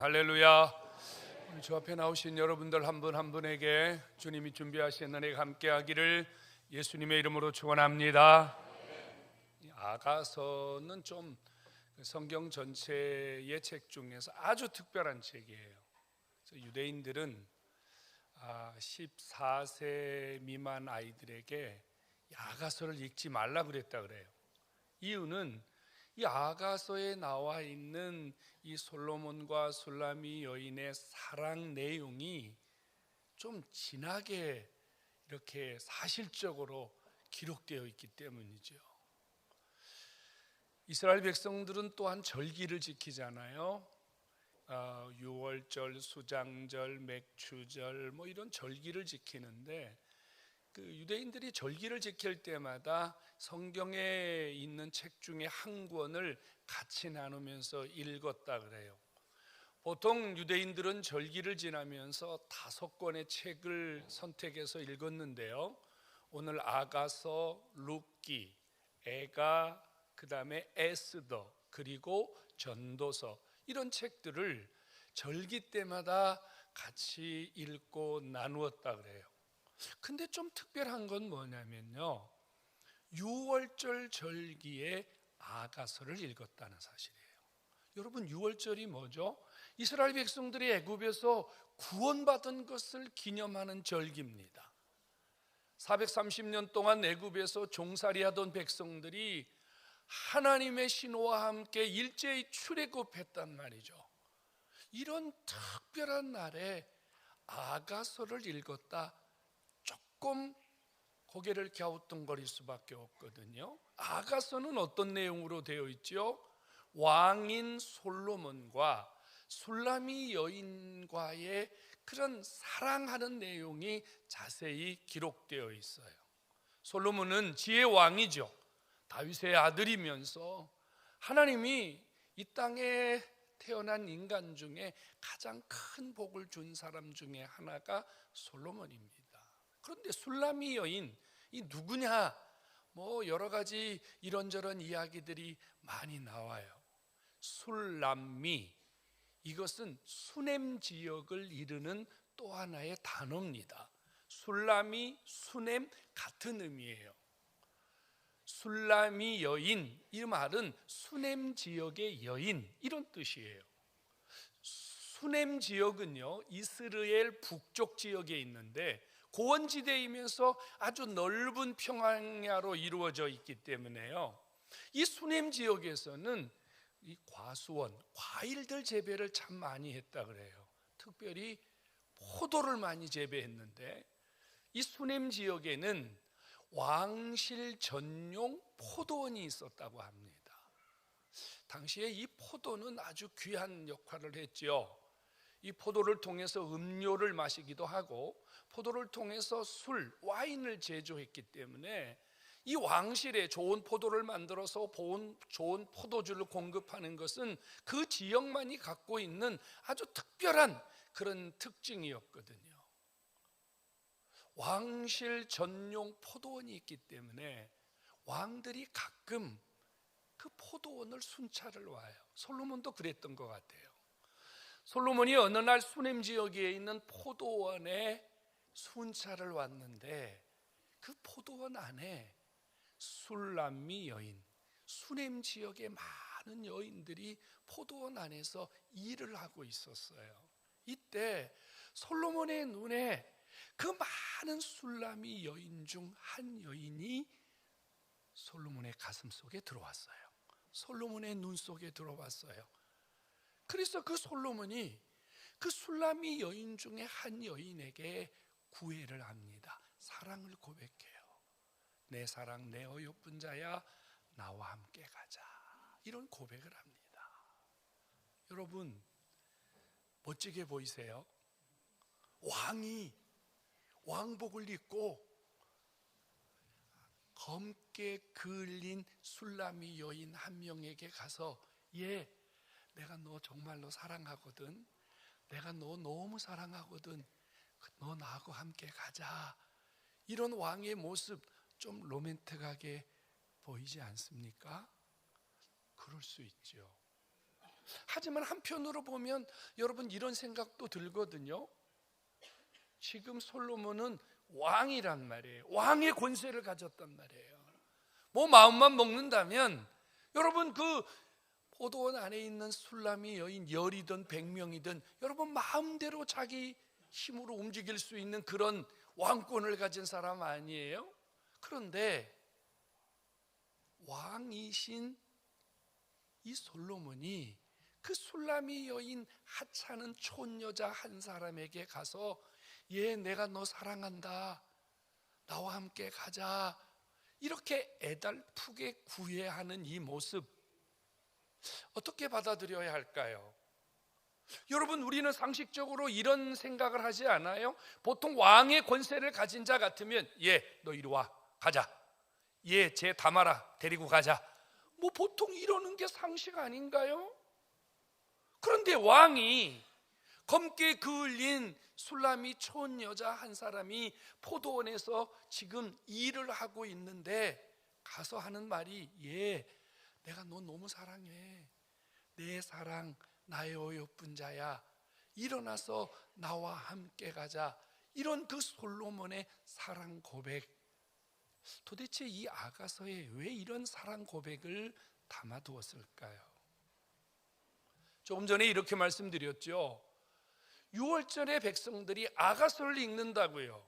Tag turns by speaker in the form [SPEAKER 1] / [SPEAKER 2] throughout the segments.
[SPEAKER 1] 할렐루야. 우리 주 앞에 나오신 여러분들 한 분 한 분에게 주님이 준비하신 은혜가 함께하기를 예수님의 이름으로 축원합니다. 아가서는 좀 성경 전체의 책 중에서 아주 특별한 책이에요. 그래서 유대인들은 14세 미만 아이들에게 아가서를 읽지 말라 그랬다 그래요. 이유는 이 아가서에 나와 있는 이 솔로몬과 술라미 여인의 사랑 내용이 좀 진하게 이렇게 사실적으로 기록되어 있기 때문이죠. 이스라엘 백성들은 또한 절기를 지키잖아요. 유월절, 수장절, 맥추절 이런 절기를 지키는데 그 유대인들이 절기를 지킬 때마다 성경에 있는 책 중에 한 권을 같이 나누면서 읽었다 그래요. 보통 유대인들은 절기를 지나면서 5권의 책을 선택해서 읽었는데요, 오늘 아가서, 룻기, 에가, 그 다음에 에스더, 그리고 전도서, 이런 책들을 절기 때마다 같이 읽고 나누었다 그래요. 근데 좀 특별한 건 뭐냐면요, 6월절 절기에 아가서를 읽었다는 사실이에요. 여러분, 6월절이 뭐죠? 이스라엘 백성들이 애굽에서 구원받은 것을 기념하는 절기입니다. 430년 동안 애굽에서 종살이하던 백성들이 하나님의 신호와 함께 일제히 출애굽했단 말이죠. 이런 특별한 날에 아가서를 읽었다, 조금 고개를 갸우뚱거릴 수밖에 없거든요. 아가서는 어떤 내용으로 되어 있죠? 왕인 솔로몬과 술라미 여인과의 그런 사랑하는 내용이 자세히 기록되어 있어요. 솔로몬은 지혜의 왕이죠. 다윗의 아들이면서 하나님이 이 땅에 태어난 인간 중에 가장 큰 복을 준 사람 중에 하나가 솔로몬입니다. 그런데 술라미 여인, 이 누구냐? 여러 가지 이런저런 이야기들이 많이 나와요. 술람미, 이것은 수넴 지역을 이르는 또 하나의 단어입니다. 술라미, 수넴 같은 의미예요. 술라미 여인, 이 말은 수넴 지역의 여인, 이런 뜻이에요. 수넴 지역은요, 이스라엘 북쪽 지역에 있는데 고원지대이면서 아주 넓은 평야로 이루어져 있기 때문에요, 이 수넴 지역에서는 이 과수원, 과일들 재배를 참 많이 했다 그래요. 특별히 포도를 많이 재배했는데 이 수넴 지역에는 왕실 전용 포도원이 있었다고 합니다. 당시에 이 포도는 아주 귀한 역할을 했죠. 이 포도를 통해서 음료를 마시기도 하고 포도를 통해서 술, 와인을 제조했기 때문에 이 왕실에 좋은 포도를 만들어서 좋은 포도주를 공급하는 것은 그 지역만이 갖고 있는 아주 특별한 그런 특징이었거든요. 왕실 전용 포도원이 있기 때문에 왕들이 가끔 그 포도원을 순찰을 와요. 솔로몬도 그랬던 것 같아요. 솔로몬이 어느 날 수넴 지역에 있는 포도원에 순찰을 왔는데 그 포도원 안에 술람미 여인, 수넴 지역의 많은 여인들이 포도원 안에서 일을 하고 있었어요. 이때 솔로몬의 눈에 그 많은 술람미 여인 중 한 여인이 솔로몬의 가슴 속에 들어왔어요. 솔로몬의 눈 속에 들어왔어요. 그래서 그 솔로몬이 그 술라미 여인 중에 한 여인에게 구애를 합니다. 사랑을 고백해요. 내 사랑, 내 어여쁜 자야, 나와 함께 가자, 이런 고백을 합니다. 여러분, 멋지게 보이세요? 왕이 왕복을 입고 검게 그을린 술라미 여인 한 명에게 가서, 내가 너 정말로 사랑하거든, 내가 너 너무 사랑하거든, 너 나하고 함께 가자, 이런 왕의 모습 좀 로맨틱하게 보이지 않습니까? 그럴 수 있죠. 하지만 한편으로 보면 여러분 이런 생각도 들거든요. 지금 솔로몬은 왕이란 말이에요. 왕의 권세를 가졌단 말이에요. 뭐 마음만 먹는다면 여러분 그 포도원 안에 있는 술람이 여인 열이든 100명이든 여러분 마음대로 자기 힘으로 움직일 수 있는 그런 왕권을 가진 사람 아니에요? 그런데 왕이신 이 솔로몬이 그 술람이 여인 하찮은 촌여자 한 사람에게 가서 얘 내가 너 사랑한다, 나와 함께 가자, 이렇게 애달프게 구애하는 이 모습 어떻게 받아들여야 할까요? 여러분 우리는 상식적으로 이런 생각을 하지 않아요? 보통 왕의 권세를 가진 자 같으면 너 이리 와, 가자, 쟤 담아라, 데리고 가자, 뭐 보통 이러는 게 상식 아닌가요? 그런데 왕이 검게 그을린 술람이 촌 여자 한 사람이 포도원에서 지금 일을 하고 있는데 가서 하는 말이 내가 너 너무 사랑해, 내 사랑 나의 어여쁜 자야, 일어나서 나와 함께 가자, 이런 그 솔로몬의 사랑 고백, 도대체 이 아가서에 왜 이런 사랑 고백을 담아두었을까요? 조금 전에 이렇게 말씀드렸죠. 6월절에 백성들이 아가서를 읽는다고요.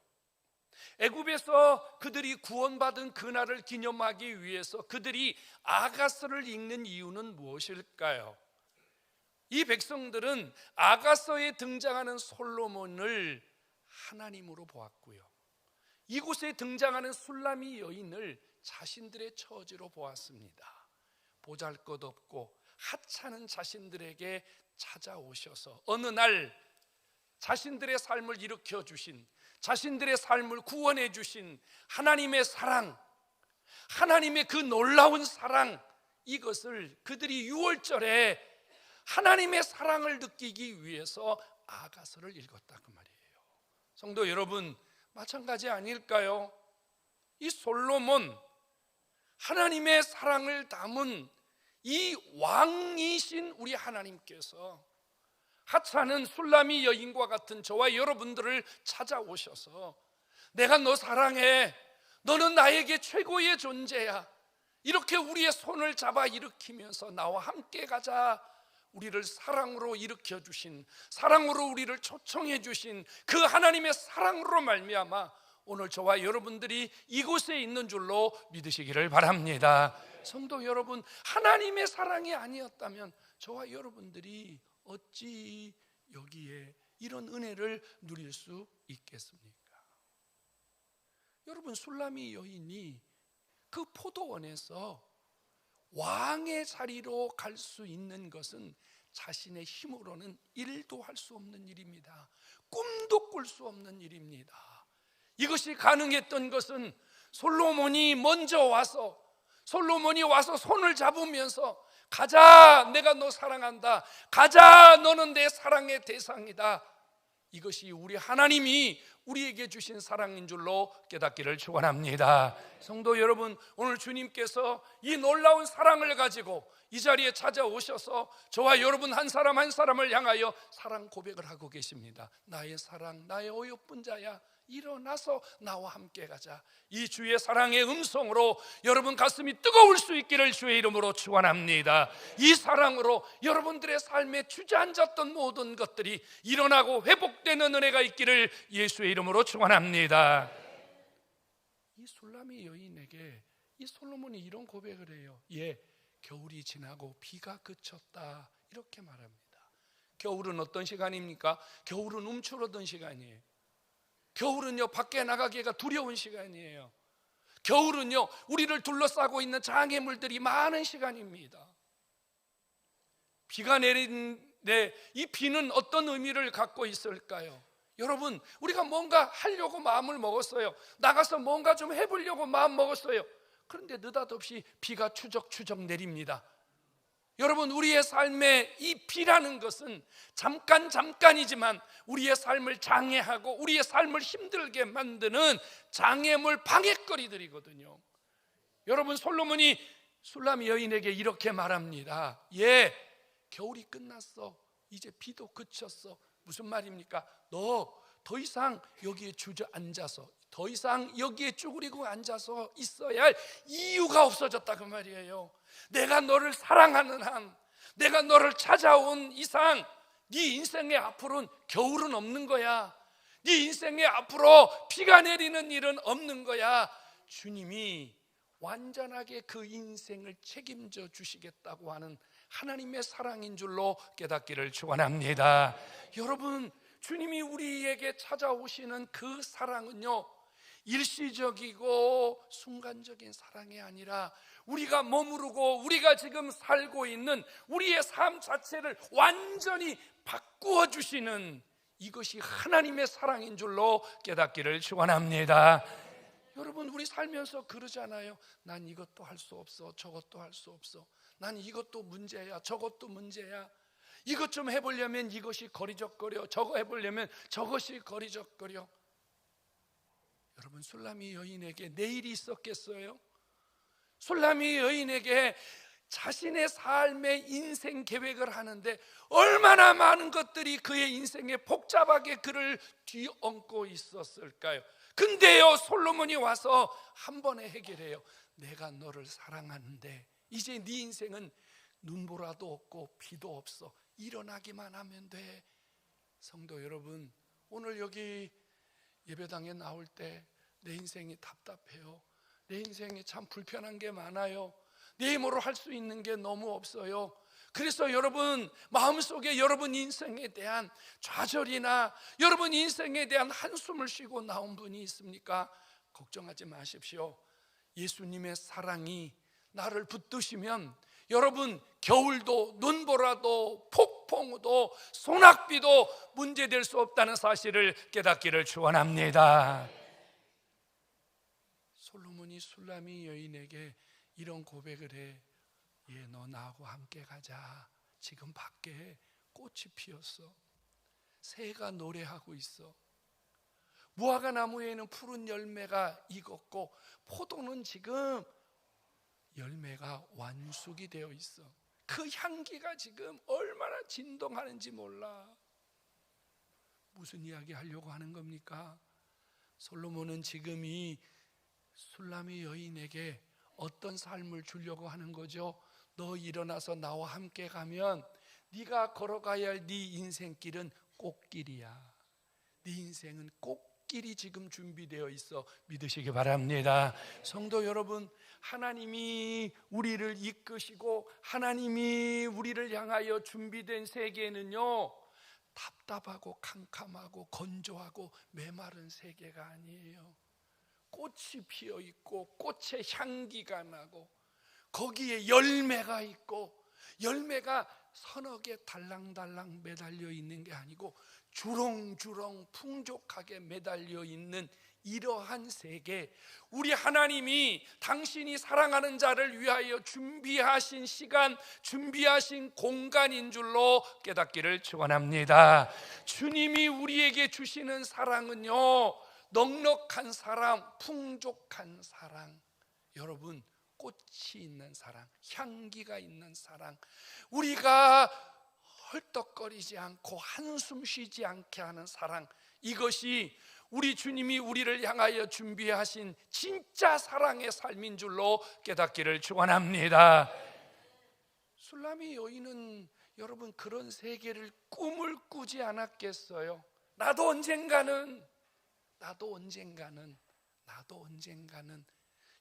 [SPEAKER 1] 애굽에서 그들이 구원받은 그날을 기념하기 위해서 그들이 아가서를 읽는 이유는 무엇일까요? 이 백성들은 아가서에 등장하는 솔로몬을 하나님으로 보았고요, 이곳에 등장하는 술람이 여인을 자신들의 처지로 보았습니다. 보잘것없고 하찮은 자신들에게 찾아오셔서 어느 날 자신들의 삶을 일으켜 주신, 자신들의 삶을 구원해 주신 하나님의 사랑, 하나님의 그 놀라운 사랑, 이것을 그들이 6월절에 하나님의 사랑을 느끼기 위해서 아가서를 읽었다 그 말이에요. 성도 여러분, 마찬가지 아닐까요? 이 솔로몬, 하나님의 사랑을 담은 이 왕이신 우리 하나님께서 하찮은 술람이 여인과 같은 저와 여러분들을 찾아오셔서 내가 너 사랑해, 너는 나에게 최고의 존재야, 이렇게 우리의 손을 잡아 일으키면서 나와 함께 가자, 우리를 사랑으로 일으켜 주신, 사랑으로 우리를 초청해 주신 그 하나님의 사랑으로 말미암아 오늘 저와 여러분들이 이곳에 있는 줄로 믿으시기를 바랍니다. 성도 여러분, 하나님의 사랑이 아니었다면 저와 여러분들이 어찌 여기에 이런 은혜를 누릴 수 있겠습니까? 여러분, 술람이 여인이 그 포도원에서 왕의 자리로 갈 수 있는 것은 자신의 힘으로는 일도 할 수 없는 일입니다. 꿈도 꿀 수 없는 일입니다. 이것이 가능했던 것은 솔로몬이 와서 손을 잡으면서 가자, 내가 너 사랑한다, 가자, 너는 내 사랑의 대상이다, 이것이 우리 하나님이 우리에게 주신 사랑인 줄로 깨닫기를 축원합니다. 성도 여러분, 오늘 주님께서 이 놀라운 사랑을 가지고 이 자리에 찾아오셔서 저와 여러분 한 사람 한 사람을 향하여 사랑 고백을 하고 계십니다. 나의 사랑, 나의 어여쁜 자야, 일어나서 나와 함께 가자. 이 주의 사랑의 음성으로 여러분 가슴이 뜨거울 수 있기를 주의 이름으로 축원합니다. 이 사랑으로 여러분들의 삶에 주저앉았던 모든 것들이 일어나고 회복되는 은혜가 있기를 예수의 이름으로 축원합니다. 이 술람이 여인에게 이 솔로몬이 이런 고백을 해요. 겨울이 지나고 비가 그쳤다, 이렇게 말합니다. 겨울은 어떤 시간입니까? 겨울은 움츠러든 시간이에요. 겨울은요, 밖에 나가기가 두려운 시간이에요. 겨울은요, 우리를 둘러싸고 있는 장애물들이 많은 시간입니다. 비가 내리는데 이 비는 어떤 의미를 갖고 있을까요? 여러분, 우리가 뭔가 하려고 마음을 먹었어요. 나가서 뭔가 좀 해보려고 마음 먹었어요. 그런데 느닷없이 비가 추적추적 내립니다. 여러분, 우리의 삶에 이 비라는 것은 잠깐이지만 우리의 삶을 장애하고 우리의 삶을 힘들게 만드는 장애물, 방해거리들이거든요. 여러분, 솔로몬이 술람 여인에게 이렇게 말합니다. 겨울이 끝났어. 이제 비도 그쳤어. 무슨 말입니까? 너 더 이상 여기에 주저앉아서, 더 이상 여기에 쭈그리고 앉아서 있어야 할 이유가 없어졌다 그 말이에요. 내가 너를 사랑하는 한, 내가 너를 찾아온 이상 네 인생의 앞으로는 겨울은 없는 거야. 네 인생의 앞으로 비가 내리는 일은 없는 거야. 주님이 완전하게 그 인생을 책임져 주시겠다고 하는 하나님의 사랑인 줄로 깨닫기를 축원합니다. 여러분, 주님이 우리에게 찾아오시는 그 사랑은요, 일시적이고 순간적인 사랑이 아니라 우리가 머무르고 우리가 지금 살고 있는 우리의 삶 자체를 완전히 바꾸어 주시는, 이것이 하나님의 사랑인 줄로 깨닫기를 축원합니다. 여러분, 우리 살면서 그러잖아요. 난 이것도 할 수 없어, 저것도 할 수 없어. 난 이것도 문제야, 저것도 문제야. 이것 좀 해보려면 이것이 거리적거려, 저거 해보려면 저것이 거리적거려. 여러분, 술라미 여인에게 내일이 있었겠어요? 술라미 여인에게 자신의 삶의 인생 계획을 하는데 얼마나 많은 것들이 그의 인생에 복잡하게 그를 뒤엉고 있었을까요? 근데요, 솔로몬이 와서 한 번에 해결해요. 내가 너를 사랑하는데 이제 네 인생은 눈보라도 없고 비도 없어. 일어나기만 하면 돼. 성도 여러분, 오늘 여기 예배당에 나올 때 내 인생이 답답해요. 내 인생에 참 불편한 게 많아요. 내 힘으로 할 수 있는 게 너무 없어요. 그래서 여러분 마음속에 여러분 인생에 대한 좌절이나 여러분 인생에 대한 한숨을 쉬고 나온 분이 있습니까? 걱정하지 마십시오. 예수님의 사랑이 나를 붙드시면 여러분 겨울도 눈보라도 폭풍우도 소낙비도 문제될 수 없다는 사실을 깨닫기를 축원합니다. 솔로몬이 술라미 여인에게 이런 고백을 해. 예, 너 나하고 함께 가자. 지금 밖에 꽃이 피었어. 새가 노래하고 있어. 무화과 나무에는 푸른 열매가 익었고 포도는 지금 열매가 완숙이 되어 있어. 그 향기가 지금 얼마나 진동하는지 몰라. 무슨 이야기 하려고 하는 겁니까? 솔로몬은 지금 이 술라미 여인에게 어떤 삶을 주려고 하는 거죠? 너 일어나서 나와 함께 가면 네가 걸어가야 할 네 인생길은 꽃길이야. 네 인생은 꽃길이 지금 준비되어 있어. 믿으시기 바랍니다. 성도 여러분, 하나님이 우리를 이끄시고 하나님이 우리를 향하여 준비된 세계는요, 답답하고 캄캄하고 건조하고 메마른 세계가 아니에요. 꽃이 피어 있고 꽃의 향기가 나고 거기에 열매가 있고 열매가 서너 개 달랑달랑 매달려 있는 게 아니고 주렁주렁 풍족하게 매달려 있는 이러한 세계, 우리 하나님이 당신이 사랑하는 자를 위하여 준비하신 시간, 준비하신 공간인 줄로 깨닫기를 축원합니다. 주님이 우리에게 주시는 사랑은요, 넉넉한 사랑, 풍족한 사랑. 여러분, 꽃이 있는 사랑, 향기가 있는 사랑, 우리가 헐떡거리지 않고 한숨 쉬지 않게 하는 사랑, 이것이 우리 주님이 우리를 향하여 준비하신 진짜 사랑의 삶인 줄로 깨닫기를 축원합니다. 술라미 여인은 여러분 그런 세계를 꿈을 꾸지 않았겠어요? 나도 언젠가는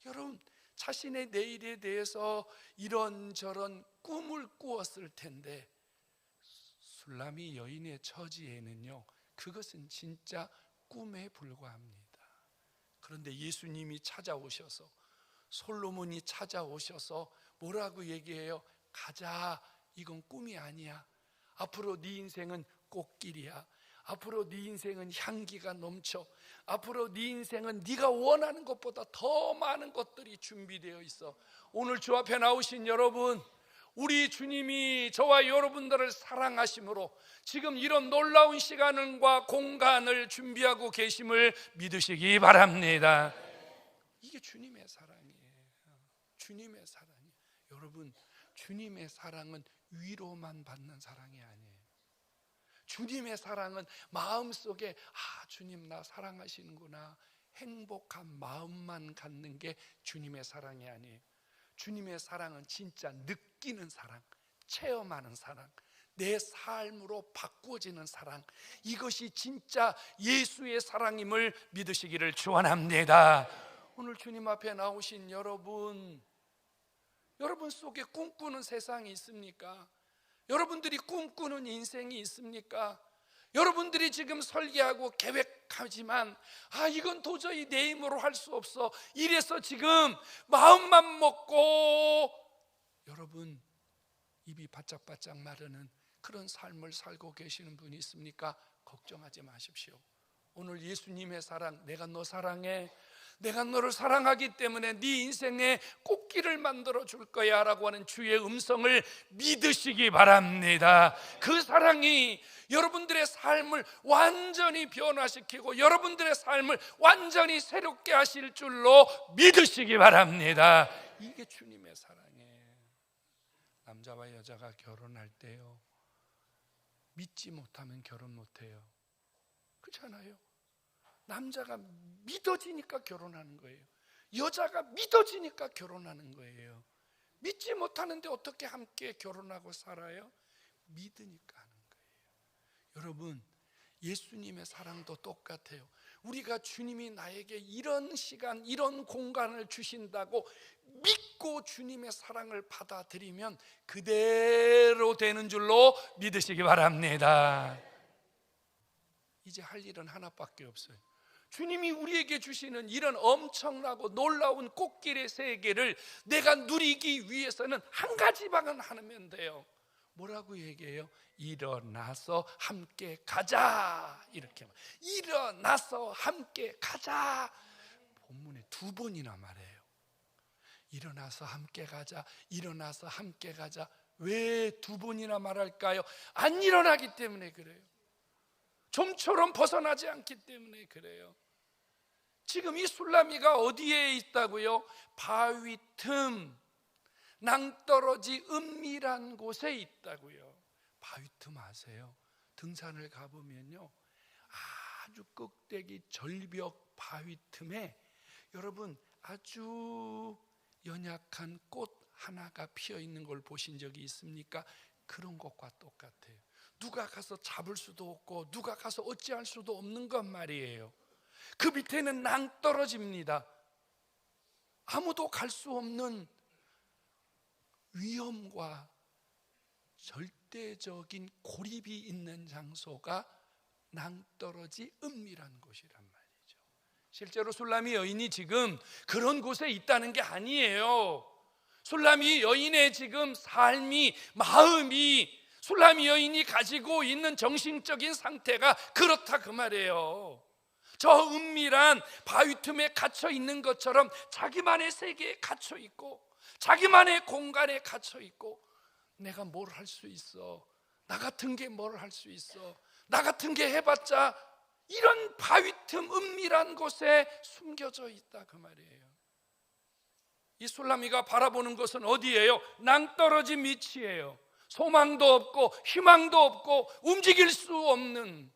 [SPEAKER 1] 여러분 자신의 내일에 대해서 이런저런 꿈을 꾸었을 텐데, 술라미 여인의 처지에는요, 그것은 진짜 꿈에 불과합니다. 그런데 예수님이 찾아오셔서, 솔로몬이 찾아오셔서 뭐라고 얘기해요? 가자, 이건 꿈이 아니야. 앞으로 네 인생은 꽃길이야. 앞으로 네 인생은 향기가 넘쳐. 앞으로 네 인생은 네가 원하는 것보다 더 많은 것들이 준비되어 있어. 오늘 주 앞에 나오신 여러분, 우리 주님이 저와 여러분들을 사랑하심으로 지금 이런 놀라운 시간과 공간을 준비하고 계심을 믿으시기 바랍니다. 이게 주님의 사랑이에요. 주님의 사랑이에요. 여러분, 주님의 사랑은 위로만 받는 사랑이 아니에요. 주님의 사랑은 마음속에 주님 나 사랑하시는구나, 행복한 마음만 갖는 게 주님의 사랑이 아니에요. 주님의 사랑은 진짜 느끼는 사랑, 체험하는 사랑, 내 삶으로 바꾸어지는 사랑, 이것이 진짜 예수의 사랑임을 믿으시기를 축원합니다. 오늘 주님 앞에 나오신 여러분 속에 꿈꾸는 세상이 있습니까? 여러분들이 꿈꾸는 인생이 있습니까? 여러분들이 지금 설계하고 계획하지만 이건 도저히 내 힘으로 할 수 없어, 이래서 지금 마음만 먹고 여러분 입이 바짝바짝 마르는 그런 삶을 살고 계시는 분이 있습니까? 걱정하지 마십시오. 오늘 예수님의 사랑, 내가 너 사랑해, 내가 너를 사랑하기 때문에 네 인생에 꽃길을 만들어 줄 거야 라고 하는 주의 음성을 믿으시기 바랍니다. 그 사랑이 여러분들의 삶을 완전히 변화시키고 여러분들의 삶을 완전히 새롭게 하실 줄로 믿으시기 바랍니다. 이게 주님의 사랑이에요. 남자와 여자가 결혼할 때요, 믿지 못하면 결혼 못해요. 그렇잖아요. 남자가 믿어지니까 결혼하는 거예요. 여자가 믿어지니까 결혼하는 거예요. 믿지 못하는데 어떻게 함께 결혼하고 살아요? 믿으니까 하는 거예요. 여러분, 예수님의 사랑도 똑같아요. 우리가 주님이 나에게 이런 시간, 이런 공간을 주신다고 믿고 주님의 사랑을 받아들이면 그대로 되는 줄로 믿으시기 바랍니다. 이제 할 일은 하나밖에 없어요. 주님이 우리에게 주시는 이런 엄청나고 놀라운 꽃길의 세계를 내가 누리기 위해서는 한 가지만 하면 돼요. 뭐라고 얘기해요? 일어나서 함께 가자. 이렇게 일어나서 함께 가자. 본문에 2번이나 말해요. 일어나서 함께 가자, 일어나서 함께 가자. 왜 2번이나 말할까요? 안 일어나기 때문에 그래요. 좀처럼 벗어나지 않기 때문에 그래요. 지금 이 술라미가 어디에 있다고요? 바위 틈, 낭떠러지 은밀한 곳에 있다고요. 바위 틈 아세요? 등산을 가보면요, 아주 꼭대기 절벽 바위 틈에 여러분 아주 연약한 꽃 하나가 피어 있는 걸 보신 적이 있습니까? 그런 것과 똑같아요. 누가 가서 잡을 수도 없고 누가 가서 어찌할 수도 없는 것 말이에요. 그 밑에는 낭떠러집니다. 아무도 갈 수 없는 위험과 절대적인 고립이 있는 장소가 낭떠러지 은밀한 곳이란 말이죠. 실제로 술라미 여인이 지금 그런 곳에 있다는 게 아니에요. 술라미 여인의 지금 삶이, 마음이, 술라미 여인이 가지고 있는 정신적인 상태가 그렇다 그 말이에요. 저 은밀한 바위 틈에 갇혀 있는 것처럼 자기만의 세계에 갇혀 있고 자기만의 공간에 갇혀 있고, 내가 뭘 할 수 있어, 나 같은 게 뭘 할 수 있어, 나 같은 게 해봤자, 이런 바위 틈 은밀한 곳에 숨겨져 있다 그 말이에요. 이 술라미가 바라보는 것은 어디예요? 낭떠러진 밑이에요. 소망도 없고 희망도 없고 움직일 수 없는.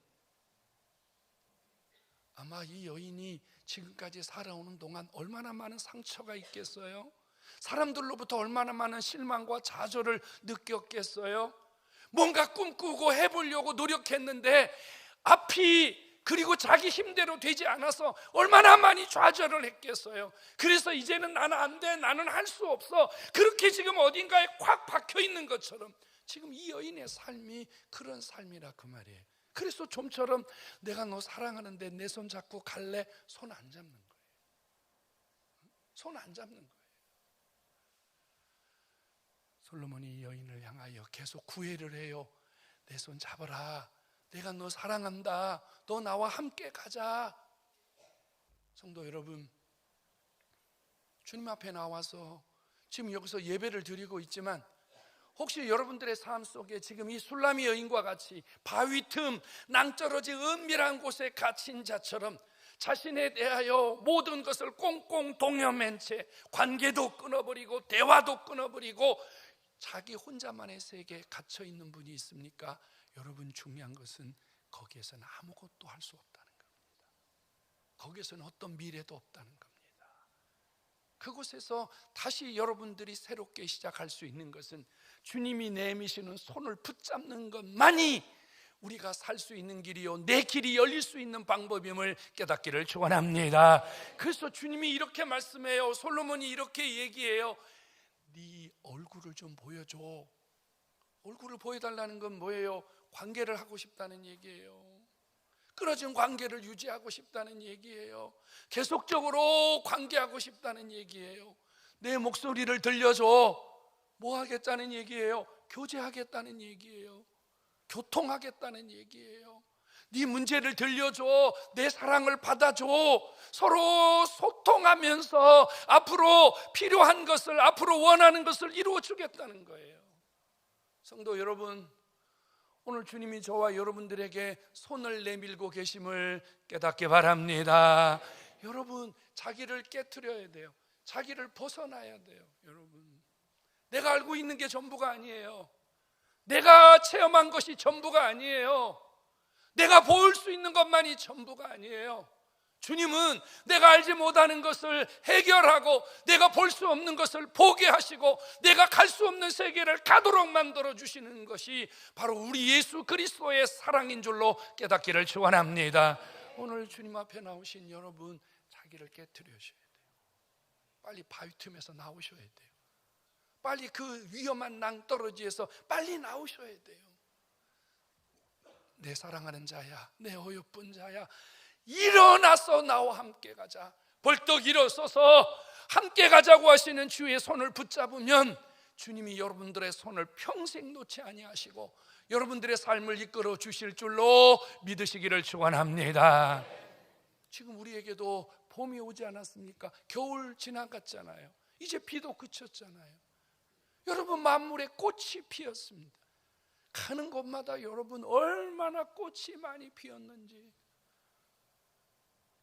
[SPEAKER 1] 아마 이 여인이 지금까지 살아오는 동안 얼마나 많은 상처가 있겠어요? 사람들로부터 얼마나 많은 실망과 좌절을 느꼈겠어요? 뭔가 꿈꾸고 해보려고 노력했는데 앞이 그리고 자기 힘대로 되지 않아서 얼마나 많이 좌절을 했겠어요? 그래서 이제는 나는 안 돼, 나는 할 수 없어, 그렇게 지금 어딘가에 콱 박혀 있는 것처럼 지금 이 여인의 삶이 그런 삶이라 그 말이에요. 그래서 좀처럼 내가 너 사랑하는데 내 손 잡고 갈래? 손 안 잡는 거예요. 손 안 잡는 거예요. 솔로몬이 이 여인을 향하여 계속 구애를 해요. 내 손 잡아라, 내가 너 사랑한다, 너 나와 함께 가자. 성도 여러분, 주님 앞에 나와서 지금 여기서 예배를 드리고 있지만 혹시 여러분들의 삶 속에 지금 이 술라미 여인과 같이 바위 틈, 낭떠러지 은밀한 곳에 갇힌 자처럼 자신에 대하여 모든 것을 꽁꽁 동여맨 채 관계도 끊어버리고 대화도 끊어버리고 자기 혼자만의 세계에 갇혀 있는 분이 있습니까? 여러분, 중요한 것은 거기에서는 아무것도 할 수 없다는 겁니다. 거기에서는 어떤 미래도 없다는 겁니다. 그곳에서 다시 여러분들이 새롭게 시작할 수 있는 것은 주님이 내미시는 손을 붙잡는 것만이 우리가 살 수 있는 길이요, 내 길이 열릴 수 있는 방법임을 깨닫기를 축원합니다. 그래서 주님이 이렇게 말씀해요. 솔로몬이 이렇게 얘기해요. 네 얼굴을 좀 보여줘. 얼굴을 보여달라는 건 뭐예요? 관계를 하고 싶다는 얘기예요. 끊어진 관계를 유지하고 싶다는 얘기예요. 계속적으로 관계하고 싶다는 얘기예요. 내 목소리를 들려줘. 뭐 하겠다는 얘기예요? 교제하겠다는 얘기예요. 교통하겠다는 얘기예요. 네 문제를 들려줘. 내 사랑을 받아줘. 서로 소통하면서 앞으로 필요한 것을, 앞으로 원하는 것을 이루어 주겠다는 거예요. 성도 여러분, 오늘 주님이 저와 여러분들에게 손을 내밀고 계심을 깨닫게 바랍니다. 여러분, 자기를 깨트려야 돼요. 자기를 벗어나야 돼요. 여러분, 내가 알고 있는 게 전부가 아니에요. 내가 체험한 것이 전부가 아니에요. 내가 보일 수 있는 것만이 전부가 아니에요. 주님은 내가 알지 못하는 것을 해결하고 내가 볼 수 없는 것을 보게 하시고 내가 갈 수 없는 세계를 가도록 만들어 주시는 것이 바로 우리 예수 그리스도의 사랑인 줄로 깨닫기를 축원합니다. 오늘 주님 앞에 나오신 여러분, 자기를 깨트려셔야 돼요. 빨리 바위 틈에서 나오셔야 돼요. 빨리 그 위험한 낭떠러지에서 빨리 나오셔야 돼요. 내 사랑하는 자야, 내 어여쁜 자야, 일어나서 나와 함께 가자. 벌떡 일어서서 함께 가자고 하시는 주의 손을 붙잡으면 주님이 여러분들의 손을 평생 놓지 아니하시고 여러분들의 삶을 이끌어 주실 줄로 믿으시기를 축원합니다. 지금 우리에게도 봄이 오지 않았습니까? 겨울 지나갔잖아요. 이제 비도 그쳤잖아요. 여러분, 만물에 꽃이 피었습니다. 가는 곳마다 여러분 얼마나 꽃이 많이 피었는지.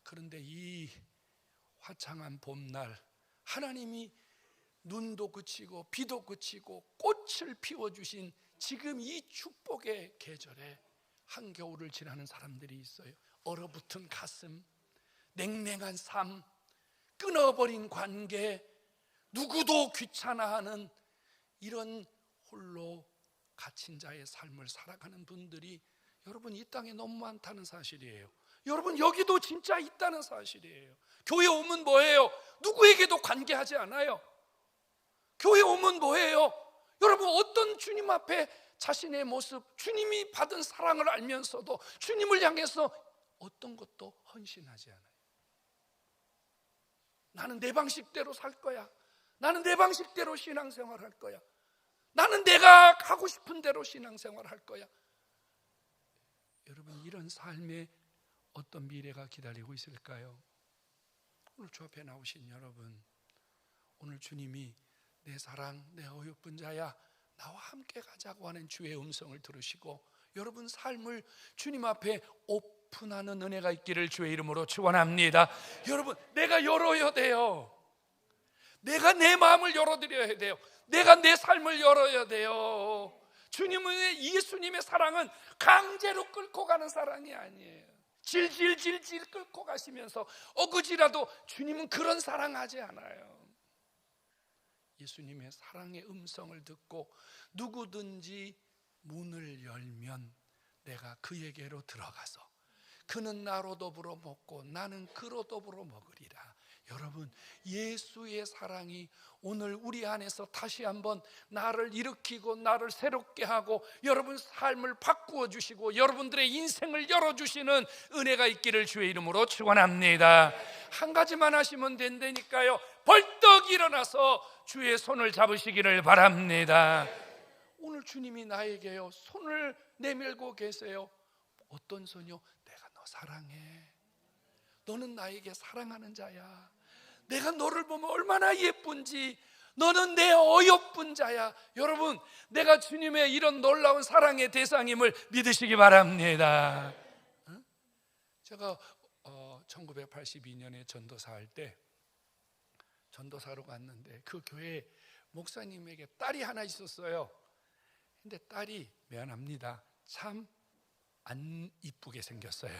[SPEAKER 1] 그런데 이 화창한 봄날, 하나님이 눈도 그치고 비도 그치고 꽃을 피워주신 지금 이 축복의 계절에 한겨울을 지나는 사람들이 있어요. 얼어붙은 가슴, 냉랭한 삶, 끊어버린 관계, 누구도 귀찮아하는 이런 홀로 갇힌 자의 삶을 살아가는 분들이 여러분 이 땅에 너무 많다는 사실이에요. 여러분, 여기도 진짜 있다는 사실이에요. 교회 오면 뭐예요? 누구에게도 관계하지 않아요. 교회 오면 뭐예요? 여러분, 어떤 주님 앞에 자신의 모습, 주님이 받은 사랑을 알면서도 주님을 향해서 어떤 것도 헌신하지 않아요. 나는 내 방식대로 살 거야. 나는 내 방식대로 신앙생활 할 거야. 나는 내가 하고 싶은 대로 신앙생활 할 거야. 여러분, 이런 삶에 어떤 미래가 기다리고 있을까요? 오늘 주 앞에 나오신 여러분, 오늘 주님이 내 사랑, 내 어여쁜 자야, 나와 함께 가자고 하는 주의 음성을 들으시고 여러분 삶을 주님 앞에 오픈하는 은혜가 있기를 주의 이름으로 축원합니다. 여러분, 내가 열어야 돼요. 내가 내 마음을 열어드려야 돼요. 내가 내 삶을 열어야 돼요. 주님의, 예수님의 사랑은 강제로 끌고 가는 사랑이 아니에요. 질질질질 끌고 가시면서 어그지라도 주님은 그런 사랑하지 않아요. 예수님의 사랑의 음성을 듣고 누구든지 문을 열면 내가 그에게로 들어가서 그는 나로 더불어 먹고 나는 그로 더불어 먹으리라. 여러분, 예수의 사랑이 오늘 우리 안에서 다시 한번 나를 일으키고 나를 새롭게 하고 여러분 삶을 바꾸어 주시고 여러분들의 인생을 열어주시는 은혜가 있기를 주의 이름으로 축원합니다. 한 가지만 하시면 된다니까요. 벌떡 일어나서 주의 손을 잡으시기를 바랍니다. 오늘 주님이 나에게요 손을 내밀고 계세요. 어떤 손이요? 내가 너 사랑해. 너는 나에게 사랑하는 자야. 내가 너를 보면 얼마나 예쁜지. 너는 내 어여쁜 자야. 여러분, 내가 주님의 이런 놀라운 사랑의 대상임을 믿으시기 바랍니다. 제가 1982년에 전도사 할 때 전도사로 갔는데 그 교회에 목사님에게 딸이 하나 있었어요. 근데 딸이 미안합니다, 참 안 이쁘게 생겼어요.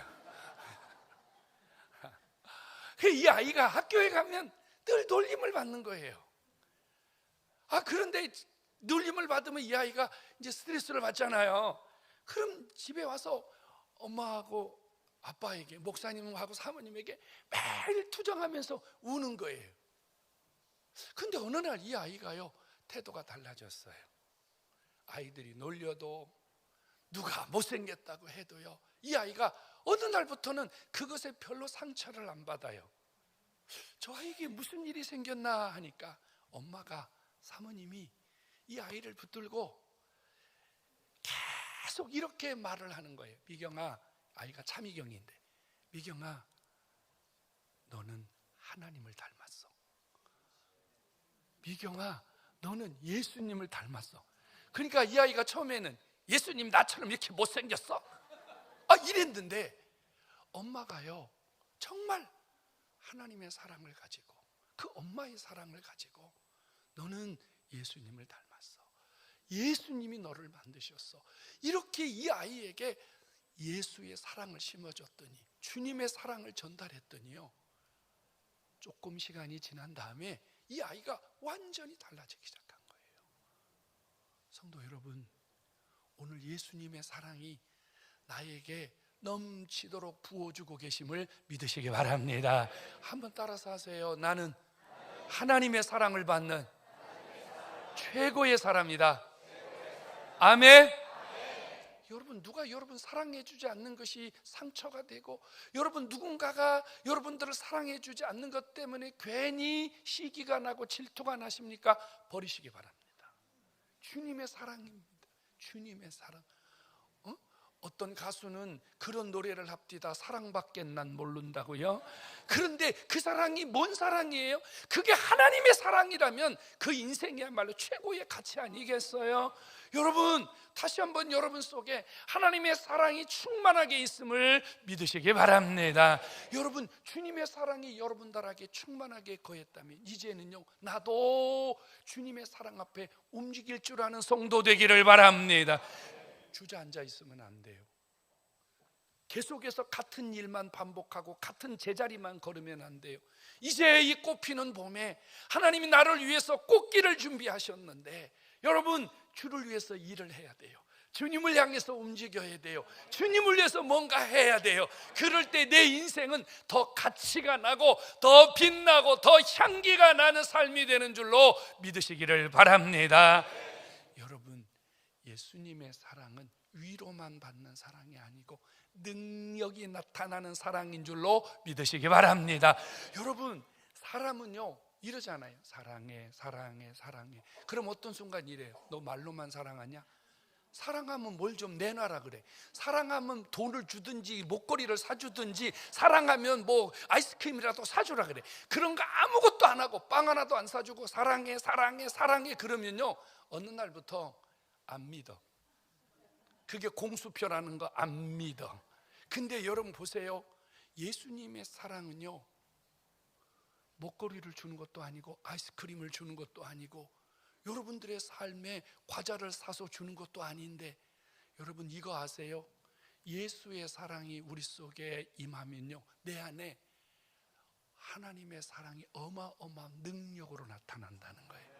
[SPEAKER 1] 이 아이가 학교에 가면 늘 놀림을 받는 거예요. 그런데 놀림을 받으면 이 아이가 이제 스트레스를 받잖아요. 그럼 집에 와서 엄마하고 아빠에게, 목사님하고 사모님에게 매일 투정하면서 우는 거예요. 근데 어느 날 이 아이가요, 태도가 달라졌어요. 아이들이 놀려도 누가 못생겼다고 해도요, 이 아이가 어느 날부터는 그것에 별로 상처를 안 받아요. 저 아이에게 무슨 일이 생겼나 하니까 엄마가, 사모님이 이 아이를 붙들고 계속 이렇게 말을 하는 거예요. 미경아, 아이가 차미경인데, 미경아, 너는 하나님을 닮았어. 미경아, 너는 예수님을 닮았어. 그러니까 이 아이가 처음에는 예수님 나처럼 이렇게 못생겼어? 이랬는데 엄마가요, 정말 하나님의 사랑을 가지고, 그 엄마의 사랑을 가지고, 너는 예수님을 닮았어, 예수님이 너를 만드셨어, 이렇게 이 아이에게 예수의 사랑을 심어줬더니, 주님의 사랑을 전달했더니요, 조금 시간이 지난 다음에 이 아이가 완전히 달라지기 시작한 거예요. 성도 여러분, 오늘 예수님의 사랑이 나에게 넘치도록 부어주고 계심을 믿으시기 바랍니다. 한번 따라서 하세요. 나는 하나님의 사랑을 받는 최고의 사람이다. 아멘. 여러분, 누가 여러분 사랑해 주지 않는 것이 상처가 되고, 여러분 누군가가 여러분들을 사랑해 주지 않는 것 때문에 괜히 시기가 나고 질투가 나십니까? 버리시기 바랍니다. 주님의 사랑입니다. 주님의 사랑. 어떤 가수는 그런 노래를 합디다. 사랑밖에 난 모른다고요. 그런데 그 사랑이 뭔 사랑이에요? 그게 하나님의 사랑이라면 그 인생이야말로 최고의 가치 아니겠어요? 여러분, 다시 한번 여러분 속에 하나님의 사랑이 충만하게 있음을 믿으시기 바랍니다. 여러분, 주님의 사랑이 여러분들에게 충만하게 거했다면 이제는요, 나도 주님의 사랑 앞에 움직일 줄 아는 성도 되기를 바랍니다. 주저앉아 있으면 안 돼요. 계속해서 같은 일만 반복하고 같은 제자리만 걸으면 안 돼요. 이제 이 꽃피는 봄에 하나님이 나를 위해서 꽃길을 준비하셨는데, 여러분, 주를 위해서 일을 해야 돼요. 주님을 향해서 움직여야 돼요. 주님을 위해서 뭔가 해야 돼요. 그럴 때 내 인생은 더 가치가 나고 더 빛나고 더 향기가 나는 삶이 되는 줄로 믿으시기를 바랍니다. 여러분, 예수님의 사랑은 위로만 받는 사랑이 아니고 능력이 나타나는 사랑인 줄로 믿으시기 바랍니다. 여러분, 사람은요 이러잖아요. 사랑해, 사랑해, 사랑해. 그럼 어떤 순간 이래요. 너 말로만 사랑하냐? 사랑하면 뭘 좀 내놔라 그래. 사랑하면 돈을 주든지 목걸이를 사주든지, 사랑하면 뭐 아이스크림이라도 사주라 그래. 그런 거 아무것도 안 하고 빵 하나도 안 사주고 사랑해, 사랑해, 사랑해 그러면요, 어느 날부터 안 믿어. 그게 공수표라는 거 안 믿어. 근데 여러분 보세요. 예수님의 사랑은요, 목걸이를 주는 것도 아니고 아이스크림을 주는 것도 아니고 여러분들의 삶에 과자를 사서 주는 것도 아닌데, 여러분 이거 아세요? 예수의 사랑이 우리 속에 임하면요, 내 안에 하나님의 사랑이 어마어마한 능력으로 나타난다는 거예요.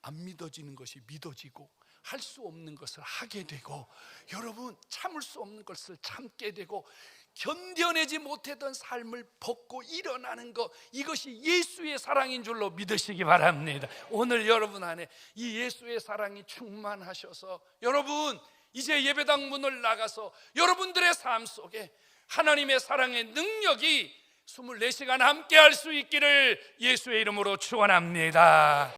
[SPEAKER 1] 안 믿어지는 것이 믿어지고, 할 수 없는 것을 하게 되고, 여러분 참을 수 없는 것을 참게 되고, 견뎌내지 못했던 삶을 벗고 일어나는 것, 이것이 예수의 사랑인 줄로 믿으시기 바랍니다. 오늘 여러분 안에 이 예수의 사랑이 충만하셔서, 여러분 이제 예배당 문을 나가서 여러분들의 삶 속에 하나님의 사랑의 능력이 24시간 함께 할 수 있기를 예수의 이름으로 축원합니다.